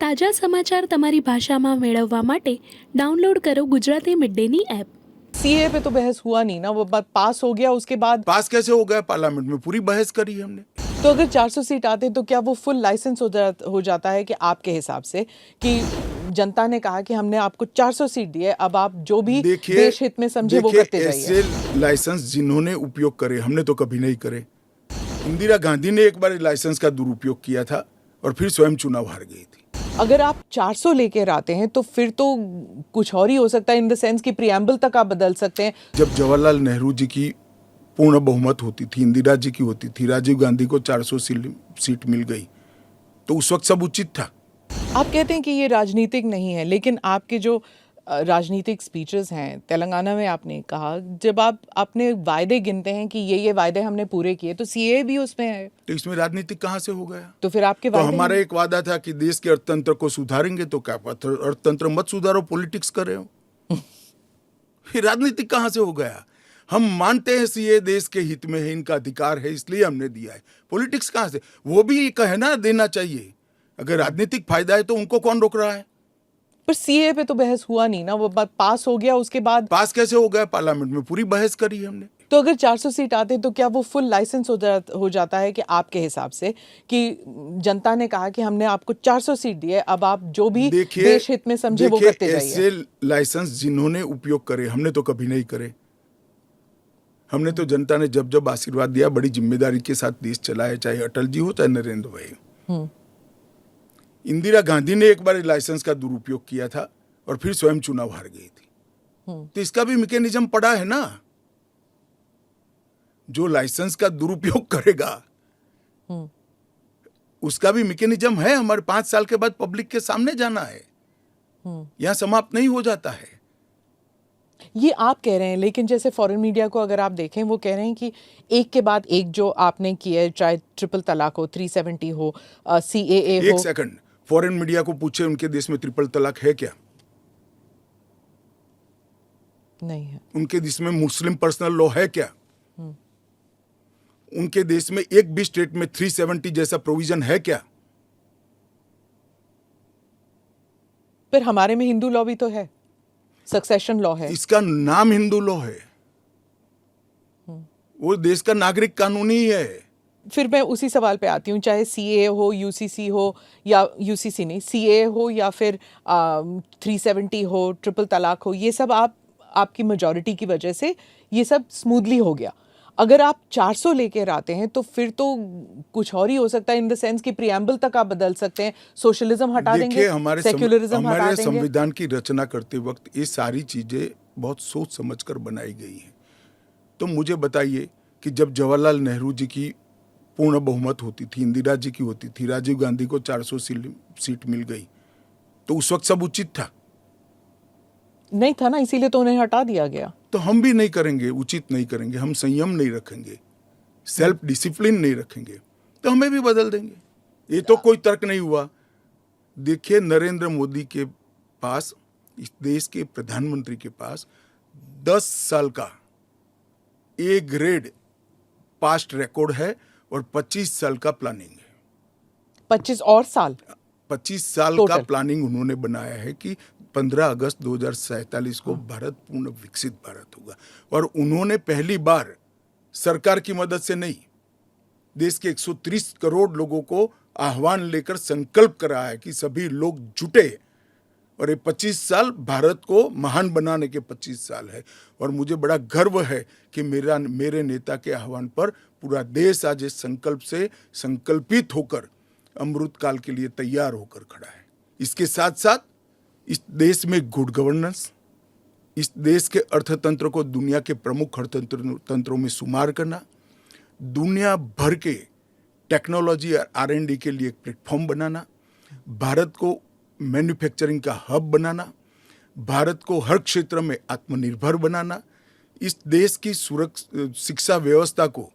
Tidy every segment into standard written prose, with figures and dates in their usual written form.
તાજા સમાચાર તમારી ભાષામાં મેળવવા માટે ડાઉનલોડ કરો ગુજરાતી મિડ ડેની એપ। सीए पे तो बहस हुआ नहीं ना, वो बात पास हो गया, उसके बाद पास कैसे हो गया? पार्लियामेंट में पूरी बहस करी हमने। तो अगर 400 सीट आते तो क्या वो फुल लाइसेंस हो जाता है कि आपके हिसाब से कि जनता ने कहा कि हमने आपको 400 सीट दी है, अब आप जो भी देश हित में समझे वो करते जाइए। ऐसे लाइसेंस जिन्होंने उपयोग करे, हमने तो कभी नहीं करे। इंदिरा गांधी ने एक बार लाइसेंस का दुरुपयोग किया था और फिर स्वयं चुनाव हार गई थी। अगर आप 400 लेकर आते हैं तो फिर तो कुछ और ही हो सकता है, इन द सेंस कि प्रियम्बल तक आप बदल सकते हैं। जब जवाहरलाल नेहरू जी की पूर्ण बहुमत होती थी, इंदिरा जी की होती थी, राजीव गांधी को 400 सीट मिल गई, तो उस वक्त सब उचित था। आप कहते हैं कि ये राजनीतिक नहीं है, लेकिन आपके जो राजनीतिक स्पीचेस हैं, तेलंगाना में आपने कहा, जब आप अपने वायदे गिनते हैं कि ये वायदे हमने पूरे किए, तो सीए भी उसमें है, तो इसमें राजनीतिक कहाँ से हो गया? तो फिर आपके तो हमारा एक वादा था कि देश के अर्थतंत्र को सुधारेंगे, तो क्या अर्थतंत्र मत सुधारो, पॉलिटिक्स कर रहे हो। फिर राजनीतिक कहाँ से हो गया? हम मानते हैं सीए देश के हित में है, इनका अधिकार है, इसलिए हमने दिया है। पॉलिटिक्स कहाँ से? वो भी कहे ना देना चाहिए। अगर राजनीतिक फायदा है तो उनको कौन रोक रहा है? पर सीए पे तो बहस हुआ नहीं ना, वो बात पास हो गया, उसके बाद पास कैसे हो गया? पार्लियामेंट में पूरी बहस करी हमने। तो अगर 400 सीट आते तो क्या वो फुल लाइसेंस हो जाता है कि आपके हिसाब से कि जनता ने कहा कि हमने आपको 400 सीट दी है, अब आप जो भी देश हित में समझे वो करते जाइए। ऐसे लाइसेंस जिन्होंने उपयोग करे, हमने तो कभी नहीं करे। हमने तो जनता ने जब जब आशीर्वाद दिया, बड़ी जिम्मेदारी के साथ देश चलाया, चाहे अटल जी हो चाहे नरेंद्र भाई। इंदिरा गांधी ने एक बार लाइसेंस का दुरुपयोग किया था और फिर स्वयं चुनाव हार गई थी। तो इसका भी मैकेनिज्म पड़ा है ना। जो लाइसेंस का दुरुपयोग करेगा उसका भी मैकेनिज्म है। हमारे 5 साल के बाद पब्लिक के सामने जाना है, यहां समाप्त नहीं हो जाता है। ये आप कह रहे हैं, लेकिन जैसे फॉरेन मीडिया को अगर आप देखें, वो कह रहे हैं कि एक के बाद एक जो आपने किया है, चाहे ट्रिपल तलाक हो, 370 हो, सीएए हो। एक सेकंड, फॉरेन मीडिया को पूछे उनके देश में ट्रिपल तलाक है क्या? नहीं है। उनके देश में मुस्लिम पर्सनल लॉ है क्या? उनके देश में एक भी स्टेट में 370 जैसा प्रोविजन है क्या? पर हमारे में हिंदू लॉ भी तो है, सक्सेशन लॉ है। इसका नाम हिंदू लॉ है, वो देश का नागरिक कानून ही है। फिर मैं उसी सवाल पे आती हूँ, चाहे सीए हो, यूसीसी हो, या यूसीसी नहीं, सीए हो, या फिर 370 हो, ट्रिपल तलाक हो, ये सब आपकी मेजॉरिटी की वजह से ये सब स्मूथली हो गया। अगर आप 400 लेकर आते हैं तो फिर तो कुछ और ही हो सकता है, इन द सेंस कि प्रियम्बल तक आप बदल सकते हैं, सोशलिज्म हटा देंगे, सेक्युलरिज्म हटा देंगे। हमारे संविधान की रचना करते वक्त ये सारी चीजें बहुत सोच समझकर बनाई गई हैं। तो मुझे बताइए कि जब जवाहरलाल नेहरू जी की पूर्ण बहुमत होती थी, इंदिरा जी की होती थी, राजीव गांधी को 400 सीट मिल गई, तो उस वक्त सब उचित था? नहीं था ना, इसीलिए तो उन्हें हटा दिया गया। तो हम भी नहीं करेंगे, उचित नहीं करेंगे, हम संयम नहीं रखेंगे, सेल्फ डिसिप्लिन नहीं रखेंगे, तो हमें भी बदल देंगे। ये तो कोई तर्क नहीं हुआ। देखिए, नरेंद्र मोदी के पास, इस देश के प्रधानमंत्री के पास 10 साल का ए ग्रेड पास्ट रिकॉर्ड है और 25 साल का प्लानिंग है। 25 साल का प्लानिंग उन्होंने बनाया है कि 15 अगस्त 2047 को भारत पूर्ण विकसित भारत होगा। और उन्होंने पहली बार सरकार की मदद से नहीं, देश के 130 करोड़ लोगों को आह्वान लेकर संकल्प करा है कि सभी लोग जुटे, और ये 25 साल भारत को महान बनाने के 25 साल है। और मुझे बड़ा गर्व है कि मेरे नेता के आह्वान पर पूरा देश आज इस संकल्प से संकल्पित होकर अमृत काल के लिए तैयार होकर खड़ा है। इसके साथ साथ इस देश में गुड गवर्नेंस, इस देश के अर्थतंत्र को दुनिया के प्रमुख अर्थतंत्रों में शुमार करना, दुनिया भर के टेक्नोलॉजी और R&D के लिए एक प्लेटफॉर्म बनाना, भारत को मैन्युफैक्चरिंग का हब बनाना, भारत को हर क्षेत्र में आत्मनिर्भर बनाना, इस देश की शिक्षा व्यवस्था को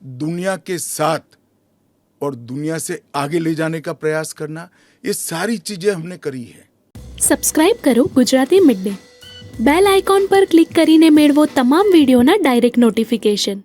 दुनिया के साथ और दुनिया से आगे ले जाने का प्रयास करना, ये सारी चीजें हमने करी है। સબસ્ક્રાઇબ કરો Gujarati mid day. Bell icon પર ક્લિક કરીને મેળવો તમામ વિડીયોના ડાયરેક્ટ નોટિફિકેશન।